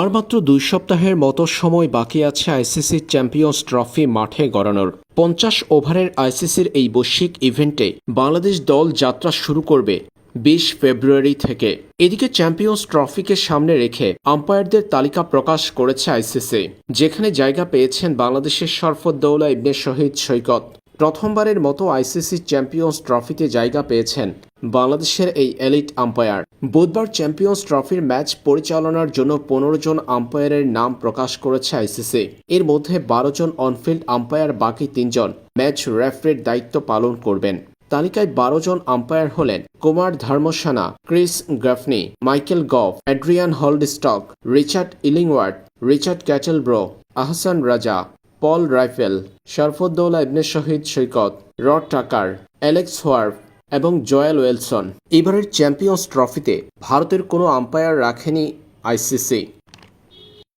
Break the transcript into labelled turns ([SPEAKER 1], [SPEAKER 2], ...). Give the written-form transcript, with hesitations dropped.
[SPEAKER 1] আর মাত্র ২ সপ্তাহের মতো সময় বাকি আছে আইসিসি চ্যাম্পিয়ন্স ট্রফি মাঠে গড়ানোর। ৫০ ওভারের আইসিসির এই বৈশ্বিক ইভেন্টে বাংলাদেশ দল যাত্রা শুরু করবে ২০ ফেব্রুয়ারি থেকে। এদিকে চ্যাম্পিয়ন্স ট্রফিকে সামনে রেখে আম্পায়ারদের তালিকা প্রকাশ করেছে আইসিসি, যেখানে জায়গা পেয়েছেন বাংলাদেশের শরফুদ্দৌলা ইবনে শহীদ সৈকত। প্রথমবারের মতো আইসিসি চ্যাম্পিয়ন্স ট্রফিতে জায়গা পেয়েছেন বাংলাদেশের এই এলিট আম্পায়ার। বুধবার চ্যাম্পিয়ন্স ট্রফির ম্যাচ পরিচালনার জন্য ১৫ জন আম্পায়ারের নাম প্রকাশ করেছে আইসিসি। এর মধ্যে ১২ জন অনফিল্ড আম্পায়ার, বাকি ৩ জন ম্যাচ রেফারির দায়িত্ব পালন করবেন। তালিকায় ১২ জন আম্পায়ার হলেন Kumar Dharmasena, Chris Gaffaney, Michael Gough, Adrian Holdstock, Richard Illingworth, Richard Kettleborough, Ahsan Raza, Paul Reiffel, Sharfuddoula Ibne Shahid Saikat, Rod Tucker, Alex Wharf এবং জোয়েল ওয়েলসন। এবারের চ্যাম্পিয়ন্স ট্রফিতে ভারতের কোনো আম্পায়ার রাখেনি আইসিসি।